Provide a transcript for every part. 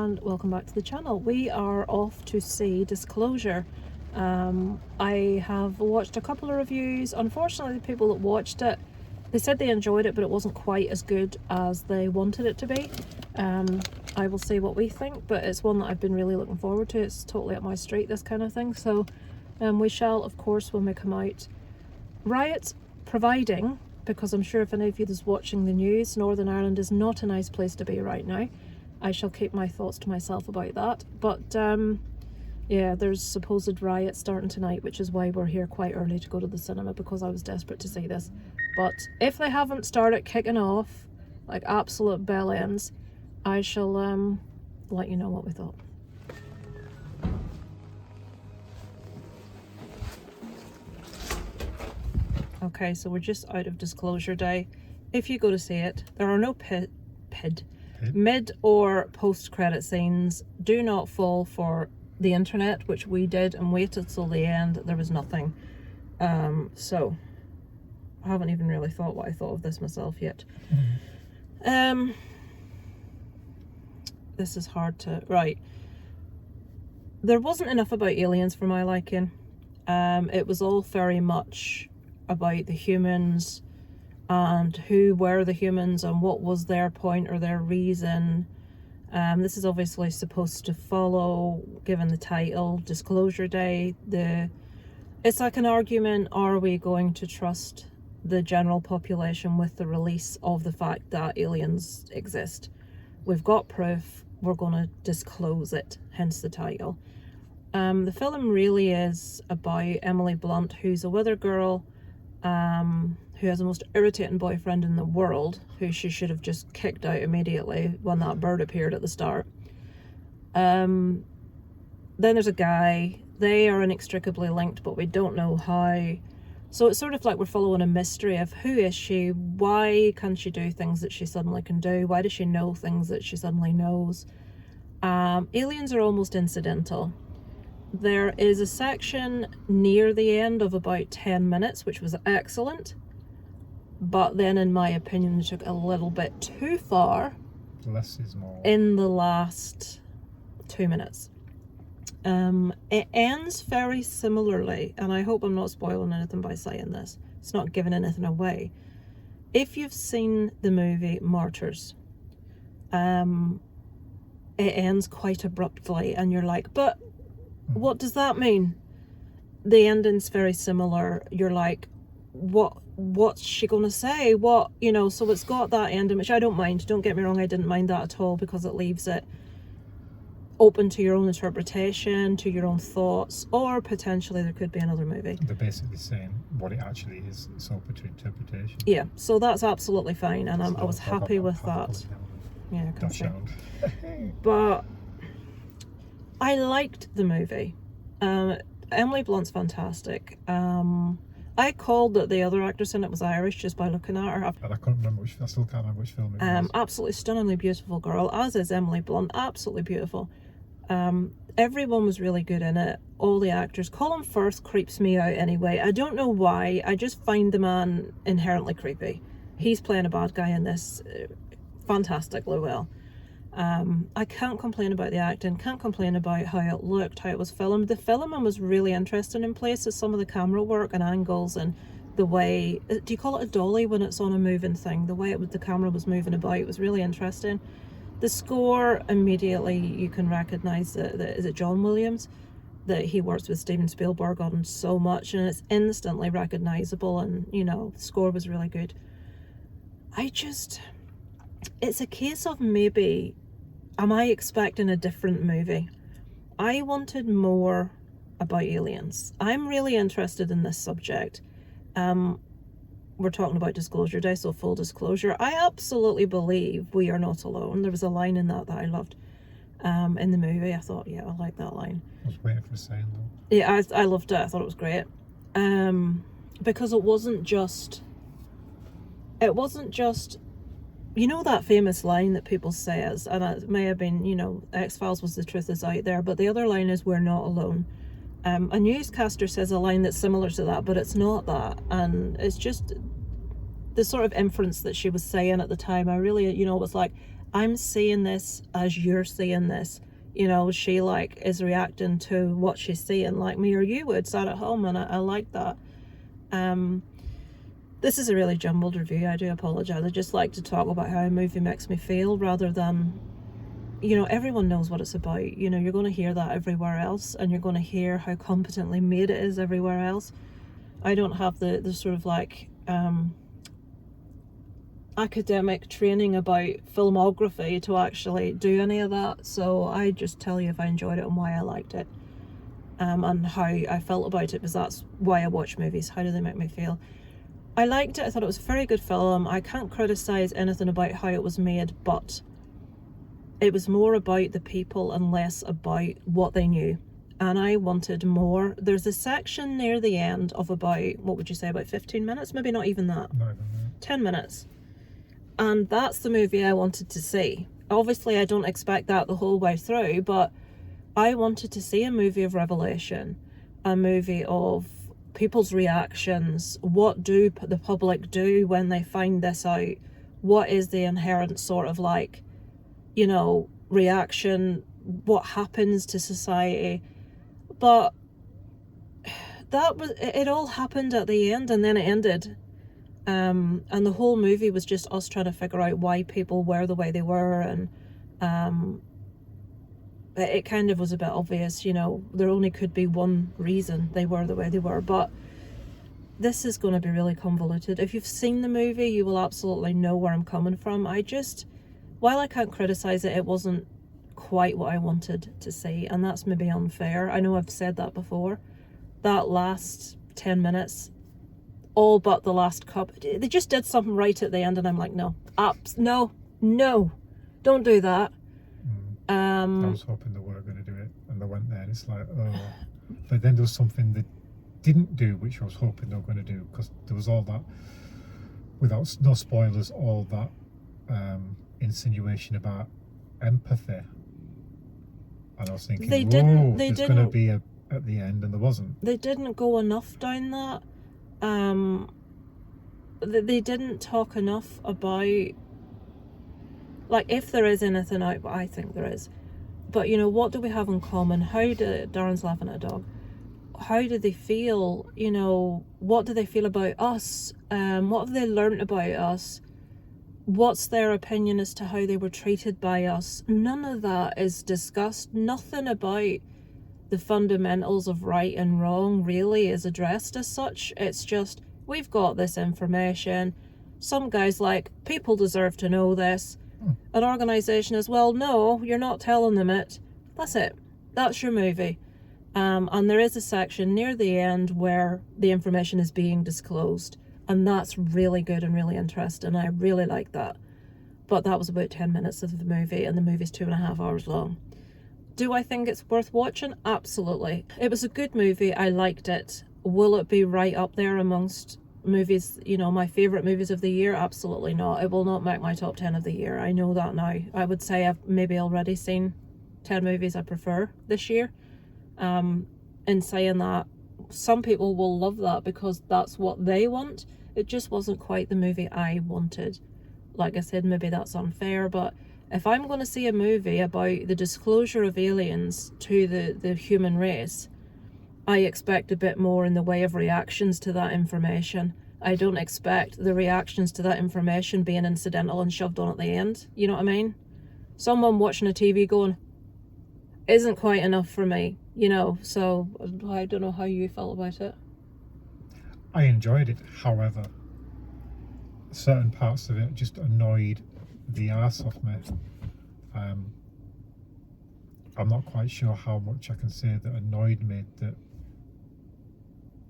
and welcome back to the channel. We are off to see Disclosure. I have watched a couple of reviews. Unfortunately, the people that watched it, they said they enjoyed it, but it wasn't quite as good as they wanted it to be. I will say what we think, but it's one that I've been really looking forward to. It's totally up my street, this kind of thing. So we shall, of course, when we come out, riot providing, because I'm sure if any of you is watching the news, Northern Ireland is not a nice place to be right now. I shall keep my thoughts to myself about that. But yeah, there's supposed riots starting tonight, which is why we're here quite early to go to the cinema, because I was desperate to see this. But if they haven't started kicking off like absolute bell ends, I shall let you know what we thought. Okay, so we're just out of Disclosure Day. If you go to see it, there are no mid or post-credit scenes. Do not fall for the internet, which we did, and waited till the end. There was nothing. So I haven't even really thought what I thought of this myself yet. This is hard to... Right. There wasn't enough about aliens for my liking. It was all very much about the humans and who were the humans and what was their point or their reason. This is obviously supposed to follow, given the title, Disclosure Day. It's like an argument, are we going to trust the general population with the release of the fact that aliens exist? We've got proof, we're going to disclose it, hence the title. The film really is about Emily Blunt, who's a weather girl, who has the most irritating boyfriend in the world, who she should have just kicked out immediately when that bird appeared at the start. Then there's a guy. They are inextricably linked, but we don't know how. So it's sort of like we're following a mystery of who is she, why can she do things that she suddenly can do, why does she know things that she suddenly knows. Aliens are almost incidental. There is a section near the end of about 10 minutes, which was excellent. But then, in my opinion, it took a little bit too far. Less is more. In the last 2 minutes. It ends very similarly, and I hope I'm not spoiling anything by saying this. It's not giving anything away. If you've seen the movie Martyrs, it ends quite abruptly, and you're like, but what does that mean? The ending's very similar. You're like, what's she gonna say? What, you know, so it's got that ending, which I don't mind. Don't get me wrong, I didn't mind that at all, because it leaves it open to your own interpretation, to your own thoughts, or potentially there could be another movie. They're basically saying what it actually is. It's open to interpretation. Yeah, so that's absolutely fine, and I was happy with that. Yeah, I can see. But I liked the movie. Emily Blunt's fantastic. I called that the other actress in it was Irish just by looking at her. And I couldn't remember I still can't remember which film it was. Absolutely stunningly beautiful girl, as is Emily Blunt. Absolutely beautiful. Everyone was really good in it. All the actors. Colin Firth creeps me out anyway. I don't know why. I just find the man inherently creepy. He's playing a bad guy in this fantastically well. I can't complain about the acting, can't complain about how it looked, how it was filmed. The filming was really interesting in places, some of the camera work and angles and the way, do you call it a dolly when it's on a moving thing? The way the camera was moving about was really interesting. The score, immediately you can recognise that is it John Williams? That he works with Steven Spielberg on so much, and it's instantly recognisable, and you know, the score was really good. It's a case of maybe, am I expecting a different movie? I wanted more about aliens. I'm really interested in this subject. We're talking about Disclosure Day, so full disclosure. I absolutely believe we are not alone. There was a line in that I loved in the movie. I thought, yeah, I like that line. I was waiting for a saying though. Yeah, I loved it. I thought it was great. Because it wasn't just, you know, that famous line that people says, and it may have been, you know, X-Files was the truth is out there, but the other line is we're not alone. A newscaster says a line that's similar to that, but it's not that, and it's just the sort of inference that she was saying at the time. I really, you know, was like, I'm seeing this as you're seeing this. You know, she like is reacting to what she's seeing like me or you would sat at home, and I like that. This is a really jumbled review. I do apologize. I just like to talk about how a movie makes me feel rather than, you know, everyone knows what it's about. You know, you're going to hear that everywhere else, and you're going to hear how competently made it is everywhere else. I don't have the sort of like academic training about filmography to actually do any of that, so I just tell you if I enjoyed it and why I liked it, and how I felt about it, because that's why I watch movies. How do they make me feel? I liked it. I thought it was a very good film. I can't criticize anything about how it was made, but it was more about the people and less about what they knew, and I wanted more. There's a section near the end of about, what would you say, about 15 minutes, maybe not even that, 10 minutes, and that's the movie I wanted to see. Obviously I don't expect that the whole way through, but I wanted to see a movie of revelation, a movie of people's reactions. What do the public do when they find this out? What is the inherent sort of like, you know, reaction? What happens to society? But that was, it all happened at the end, and then it ended. And the whole movie was just us trying to figure out why people were the way they were, and it kind of was a bit obvious, you know, there only could be one reason they were the way they were. But this is going to be really convoluted. If you've seen the movie, you will absolutely know where I'm coming from. While I can't criticize it, it wasn't quite what I wanted to see, and that's maybe unfair. I know I've said that before. That last 10 minutes, all but the last cup, they just did something right at the end, and I'm like, no, no, don't do that. I was hoping they were going to do it, and they went there, and it's like, oh. But then there was something they didn't do, which I was hoping they were going to do, because there was all that, without no spoilers, all that insinuation about empathy, and I was thinking, there's going to be at the end, and there wasn't. They didn't go enough down that. They didn't talk enough about, like, if there is anything out, but I think there is. But, you know, what do we have in common? Darren's laughing at a dog. How do they feel? You know, what do they feel about us? What have they learned about us? What's their opinion as to how they were treated by us? None of that is discussed. Nothing about the fundamentals of right and wrong really is addressed as such. It's just, we've got this information. Some guy's like, people deserve to know this. An organisation is, well, no, you're not telling them it. That's it. That's your movie. And there is a section near the end where the information is being disclosed, and that's really good and really interesting. I really like that. But that was about 10 minutes of the movie, and the movie's 2.5 hours long. Do I think it's worth watching? Absolutely. It was a good movie. I liked it. Will it be right up there amongst movies, you know, my favourite movies of the year? Absolutely not. It will not make my top 10 of the year. I know that now. I would say I've maybe already seen 10 movies I prefer this year. In saying that, some people will love that because that's what they want. It just wasn't quite the movie I wanted. Like I said, maybe that's unfair, but if I'm going to see a movie about the disclosure of aliens to the human race, I expect a bit more in the way of reactions to that information. I don't expect the reactions to that information being incidental and shoved on at the end. You know what I mean? Someone watching a TV going, isn't quite enough for me, you know, so I don't know how you felt about it. I enjoyed it, however, certain parts of it just annoyed the arse off me. I'm not quite sure how much I can say that annoyed me, that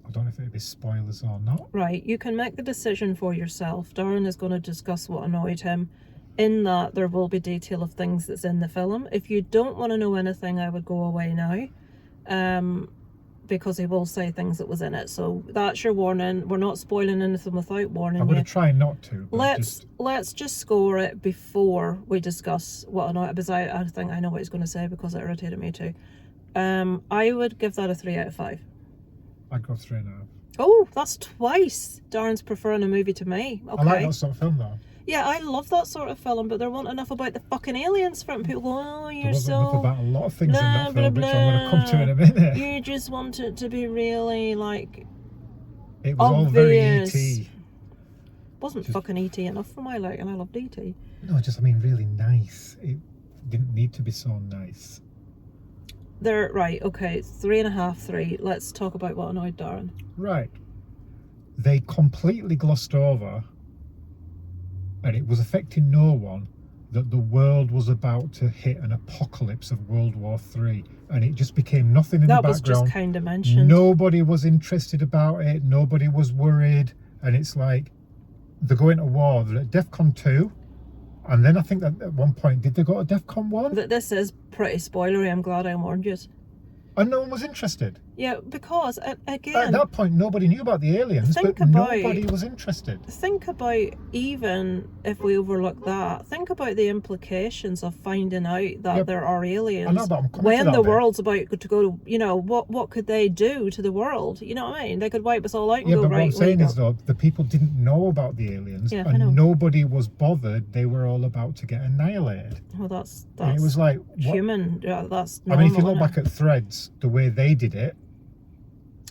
I don't know if it'd be spoilers or not. Right, you can make the decision for yourself. Darren is going to discuss what annoyed him. In that, there will be detail of things that's in the film. If you don't want to know anything, I would go away now. Because he will say things that was in it. So that's your warning. We're not spoiling anything without warning you. I'm going to try not to. Let's just score it before we discuss what annoyed, because I think I know what he's going to say because it irritated me too. I would give that a 3 out of 5. I'd go 3.5. Oh, that's twice. Darren's preferring a movie to me. Okay. I like that sort of film though. Yeah, I love that sort of film, but there wasn't enough about the fucking aliens for it. And people go, oh, There you're wasn't enough so about a lot of things in blah, that blah, film, which I'm going to come to in a minute. You just want it to be really, like, It was all very E.T. Wasn't fucking E.T. enough for my liking. I loved E.T. No, just, I mean, really nice. It didn't need to be so nice. They're, right, okay, 3.5, 3. Let's talk about what annoyed Darren. Right. They completely glossed over, and it was affecting no one, that the world was about to hit an apocalypse of World War III, and it just became nothing in the background. That was just kind of mentioned. Nobody was interested about it. Nobody was worried, and it's like they're going to war. They're at DEFCON 2, and then I think that at one point, did they go to DEFCON 1? This is pretty spoilery. I'm glad I warned you. And no one was interested. Yeah, because, again... At that point, nobody knew about the aliens, but nobody was interested. Think about, even if we overlook that, think about the implications of finding out that there are aliens. I know, but I'm coming when to that the bit. World's about to go, you know, what could they do to the world? You know what I mean? They could wipe us all out and yeah, go, but right, what I'm saying is, though, the people didn't know about the aliens, I know. and nobody was bothered. They were all about to get annihilated. Well, that's and it was like, what? human. Yeah, that's I mean, if you normal, look back at Threads, the way they did it,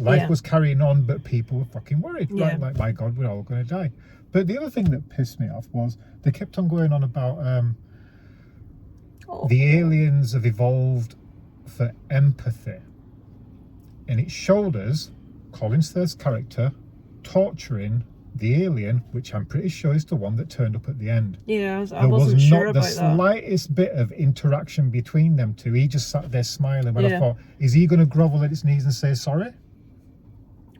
life was carrying on, but people were fucking worried. Yeah. Like, my God, we're all going to die. But the other thing that pissed me off was they kept on going on about the aliens have evolved for empathy. And it showed us Colin Firth's character torturing the alien, which I'm pretty sure is the one that turned up at the end. Yeah, I wasn't sure about that. There was not the slightest bit of interaction between them two. He just sat there smiling. When I thought, is he going to grovel at his knees and say sorry?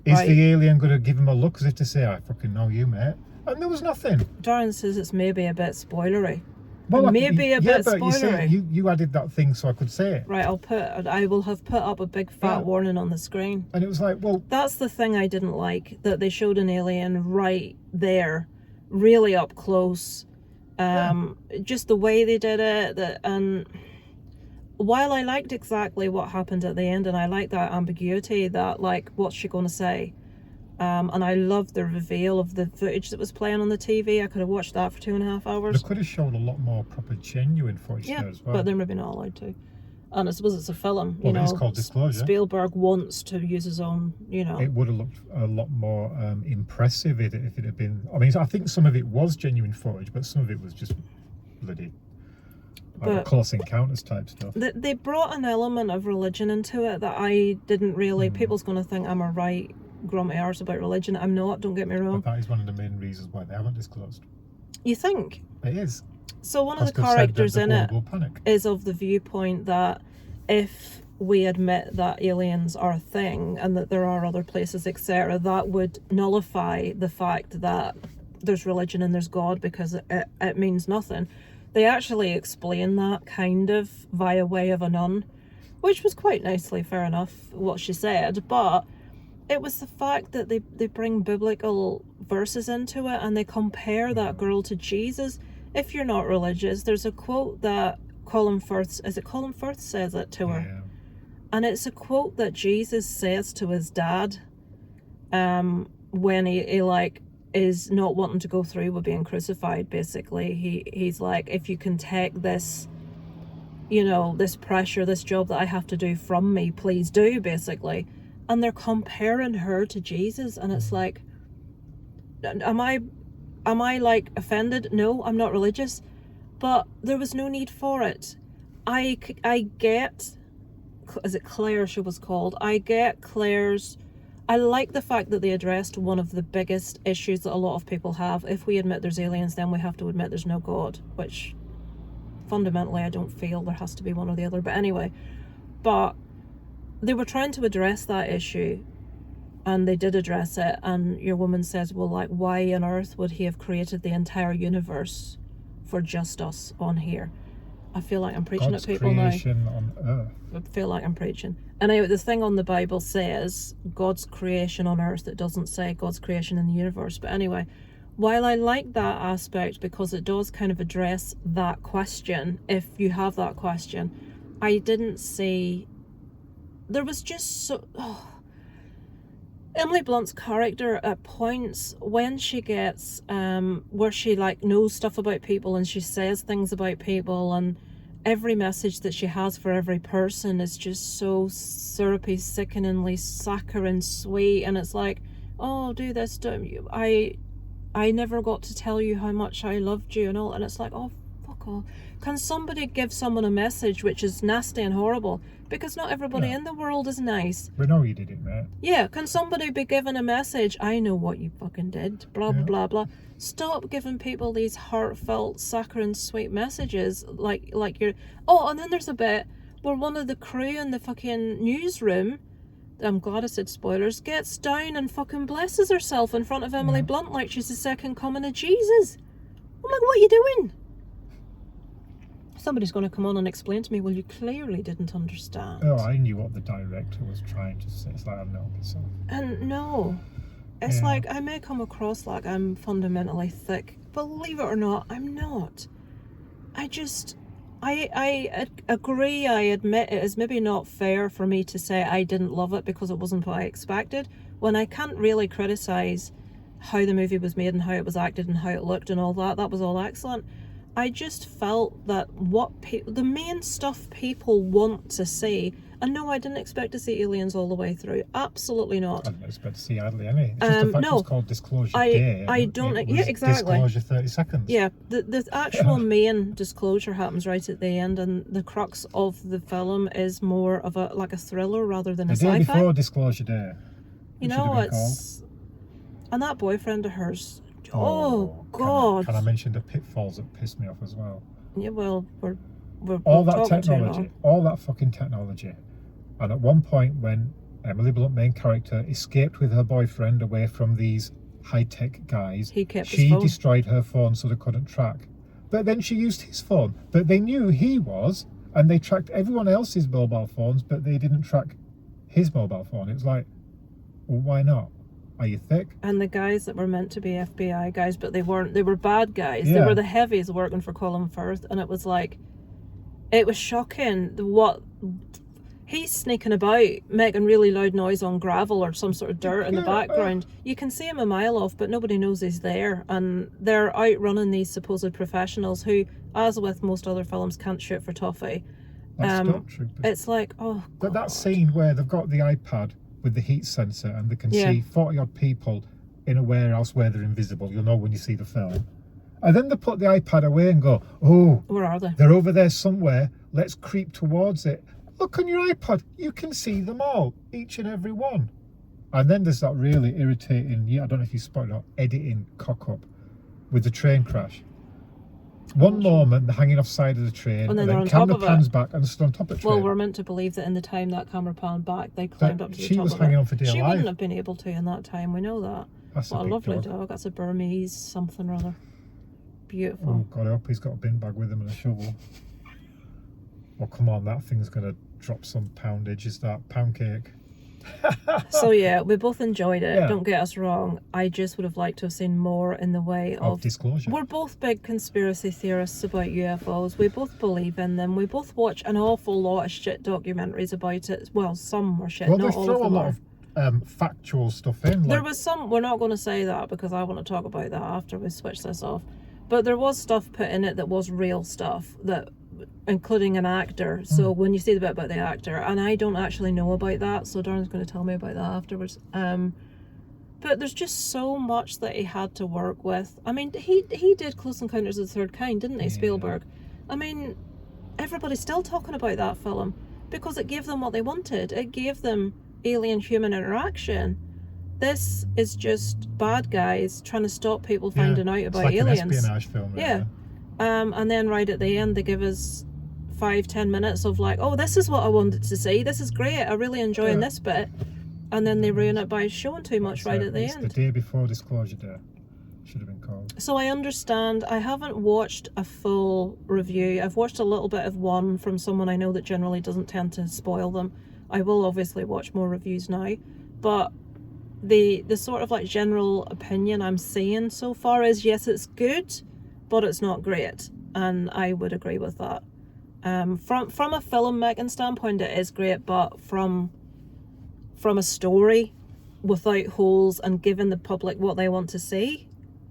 Is the alien going to give him a look as if to say, I fucking know you, mate? And there was nothing. Darren says it's maybe a bit spoilery. Well, maybe a bit but spoilery. You added that thing so I could say it. Right, I will have put up a big fat warning on the screen. And it was like, well... That's the thing I didn't like, that they showed an alien right there, really up close. Just the way they did it, and while I liked exactly what happened at the end, and I liked that ambiguity, that, like, what's she going to say? And I loved the reveal of the footage that was playing on the TV. I could have watched that for 2.5 hours. They could have shown a lot more proper genuine footage there as well. But they're maybe not allowed to. And I suppose it's a film, you know. It's called disclosure. Spielberg wants to use his own, you know. It would have looked a lot more impressive if it had been... I mean, I think some of it was genuine footage, but some of it was just bloody... close encounters type stuff. They brought an element of religion into it that I didn't really... People's going to think I'm a right grumpy arse about religion. I'm not, don't get me wrong. But that is one of the main reasons why they haven't disclosed. You think? It is. So one of the characters in it is of the viewpoint that if we admit that aliens are a thing and that there are other places, etc., that would nullify the fact that there's religion and there's God, because it means nothing. They actually explain that kind of via way of a nun, which was quite nicely, fair enough, what she said, but it was the fact that they bring biblical verses into it and they compare that girl to Jesus. If you're not religious, there's a quote that Colin Firth says it to her. Yeah. And it's a quote that Jesus says to his dad when he like is not wanting to go through with being crucified, basically. He's like, if you can take this, you know, this pressure, this job that I have to do from me, please do, basically. And they're comparing her to Jesus, and it's like, am I like offended? No, I'm not religious, but there was no need for it. I get, is it Claire she was called? I get Claire's, I like the fact that they addressed one of the biggest issues that a lot of people have. If we admit there's aliens, then we have to admit there's no God, which fundamentally I don't feel there has to be one or the other, but anyway. But they were trying to address that issue, and they did address it, and your woman says, well, like, why on earth would he have created the entire universe for just us on here? I feel like I'm preaching at people now. God's creation on earth. I feel like I'm preaching. And anyway, the thing on the Bible says God's creation on earth. It doesn't say God's creation in the universe. But anyway, while I like that aspect because it does kind of address that question, if you have that question, I didn't see... There was just so... Emily Blunt's character at points when she gets where she like knows stuff about people and she says things about people, and every message that she has for every person is just so syrupy, sickeningly saccharine sweet, and it's like, oh, do this, don't you? I never got to tell you how much I loved you and all, and it's like, oh, fuck off. Can somebody give someone a message which is nasty and horrible? Because not everybody in the world is nice. We know you did it, mate. Yeah, can somebody be given a message? I know what you fucking did. Blah, blah, blah, blah. Stop giving people these heartfelt, saccharine, sweet messages like you're... Oh, and then there's a bit where one of the crew in the fucking newsroom, I'm glad I said spoilers, gets down and fucking blesses herself in front of Emily Blunt like she's the second coming of Jesus. I'm like, what are you doing? Somebody's going to come on and explain to me, well, you clearly didn't understand. Oh, I knew what the director was trying to say. It's like, I'm not myself. And no, it's like, I may come across like I'm fundamentally thick. Believe it or not, I'm not. I agree, I admit it is maybe not fair for me to say I didn't love it because it wasn't what I expected, when I can't really criticise how the movie was made and how it was acted and how it looked and all that. That was all excellent. I just felt that the main stuff people want to see, and no, I didn't expect to see aliens all the way through. Absolutely not. I didn't expect to see hardly any. It's just the fact it's called Disclosure Day. I don't. Yeah, exactly. Disclosure 30 seconds. Yeah, the actual main disclosure happens right at the end, and the crux of the film is more of a thriller rather than a sci-fi. The day before Disclosure Day. You know, it's and that boyfriend of hers. Oh God! Can I mention the pitfalls that pissed me off as well? Yeah, well, we're all that technology, all that fucking technology, and at one point when Emily Blunt, main character, escaped with her boyfriend away from these high-tech guys, she destroyed her phone so they couldn't track. But then she used his phone, but they knew he was, and they tracked everyone else's mobile phones, but they didn't track his mobile phone. It was like, well, why not? Are you thick? And the guys that were meant to be FBI guys, but they weren't. They were bad guys. Yeah. They were the heavies working for Colin Firth, and it was like, it was shocking what he's sneaking about, making really loud noise on gravel or some sort of dirt in the background. You can see him a mile off, but nobody knows he's there, and they're outrunning these supposed professionals who, as with most other films, can't shoot for toffee. That's not true. It's like, oh, but that scene where they've got the iPad with the heat sensor and they can see 40 odd people in a warehouse where they're invisible, you'll know when you see the film, and then they put the iPad away and go, oh, where are they? They're over there somewhere, let's creep towards it. Look on your iPad, you can see them all, each and every one. And then there's that really irritating, I don't know if you spotted it, editing cock up with the train crash. One moment they're hanging off side of the train, and then camera pans back and stood on top of the train. Well, we're meant to believe that in the time that camera panned back, they climbed up to the top of it. She was hanging on for dear life. She wouldn't have been able to in that time, we know that. That's what a lovely dog. That's a Burmese something or other. Beautiful. Oh God, I hope he's got a bin bag with him and a shovel. Oh come on, that thing's going to drop some poundage. Is that pound cake? So yeah, we both enjoyed it. Yeah. Don't get us wrong. I just would have liked to have seen more in the way of disclosure. We're both big conspiracy theorists about UFOs. We both believe in them. We both watch an awful lot of shit documentaries about it. Well, some were shit. Well, not they all throw of them a lot of factual stuff in. There was some. We're not going to say that because I want to talk about that after we switch this off. But there was stuff put in it that was real stuff, that including an actor. So when you see the bit about the actor, and I don't actually know about that, so Darren's going to tell me about that afterwards. But there's just so much that he had to work with. I mean, he did Close Encounters of the Third Kind, didn't he, Spielberg? I mean, everybody's still talking about that film because it gave them what they wanted. It gave them alien-human interaction. This is just bad guys trying to stop people finding out about aliens. An espionage film, really. Yeah. And then right at the end, they give us 5-10 minutes of like, oh, this is what I wanted to see. This is great. I'm really enjoying this bit. And then they ruin it by showing too much at the end. The day before Disclosure Day. Should have been called. So I understand. I haven't watched a full review. I've watched a little bit of one from someone I know that generally doesn't tend to spoil them. I will obviously watch more reviews now. But the sort of like general opinion I'm seeing so far is, yes, it's good, but it's not great, and I would agree with that. From a filmmaking standpoint, it is great, but from a story, without holes and giving the public what they want to see,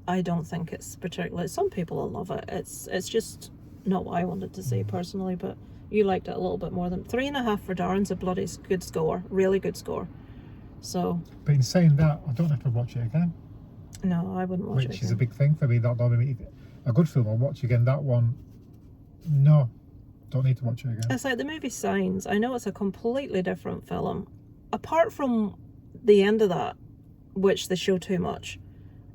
I don't think it's particularly. Some people will love it. It's just not what I wanted to see personally, but you liked it a little bit more than 3.5 for Darren's a bloody good score, really good score. So. But in saying that, I don't have to watch it again. No, I wouldn't watch it. Which is a big thing for me. A good film I'll watch again. That one, no, don't need to watch it again. It's like the movie Signs. I know it's a completely different film. Apart from the end of that, which they show too much,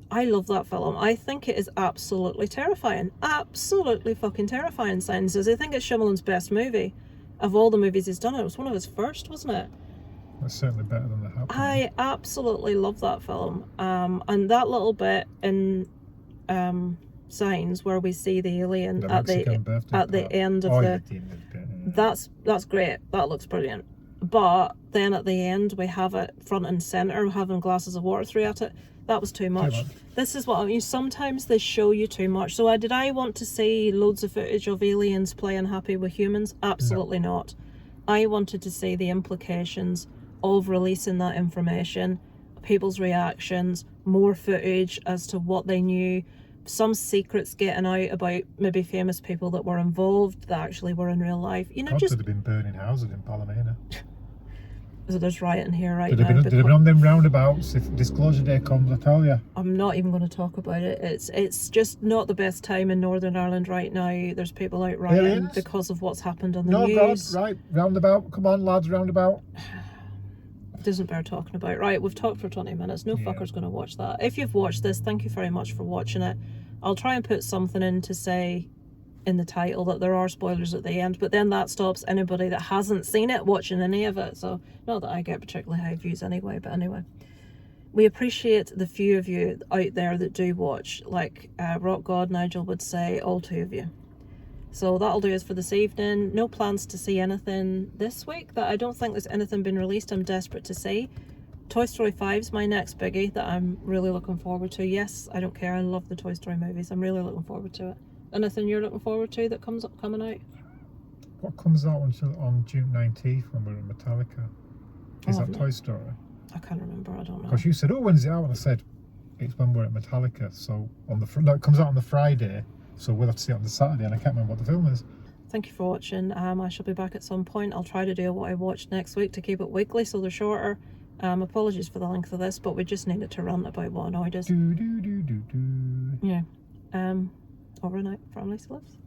I love that film. I think it is absolutely terrifying. Absolutely fucking terrifying, Signs is. I think it's Shyamalan's best movie. Of all the movies he's done, it was one of his first, wasn't it? It's certainly better than The Happening. I absolutely love that film. And that little bit in Signs where we see the alien at the end of that's great. That looks brilliant. But then at the end we have it front and center, having glasses of water through at it. That was too much. This is what I mean. Sometimes they show you too much. So did I want to see loads of footage of aliens playing happy with humans? Absolutely not. I wanted to see the implications of releasing that information, people's reactions, more footage as to what they knew, some secrets getting out about maybe famous people that were involved that actually were in real life. You know, just could have been burning houses in Palomena. So there's rioting here right now. Did have been on them roundabouts. If disclosure day comes, I tell you. I'm not even going to talk about it. It's just not the best time in Northern Ireland right now. There's people out rioting because of what's happened on the news. God, right, roundabout. Come on, lads, roundabout. Doesn't bear talking about. Right, we've talked for 20 minutes. No fucker's going to watch that. If you've watched this, thank you very much for watching it. I'll try and put something in to say in the title that there are spoilers at the end, but then that stops anybody that hasn't seen it watching any of it. So not that I get particularly high views anyway, but anyway, we appreciate the few of you out there that do watch. Like Rock God Nigel would say, all 2 of you. So that'll do us for this evening. No plans to see anything this week. That I don't think there's anything been released I'm desperate to see. Toy Story 5 is my next biggie that I'm really looking forward to. Yes, I don't care. I love the Toy Story movies. I'm really looking forward to it. Anything you're looking forward to that coming out? What comes out on June 19th when we're in Metallica? Is that Toy Story? I can't remember. I don't know. Because you said, "Oh, when's it out?" And I said, "It's when we're at Metallica." So it comes out on the Friday. So we'll have to see it on the Saturday, and I can't remember what the film is. Thank you for watching. I shall be back at some point. I'll try to do what I watched next week to keep it weekly, so they're shorter. Apologies for the length of this, but we just needed to rant about what annoyed us. Yeah. Over and out from Lisa Lives.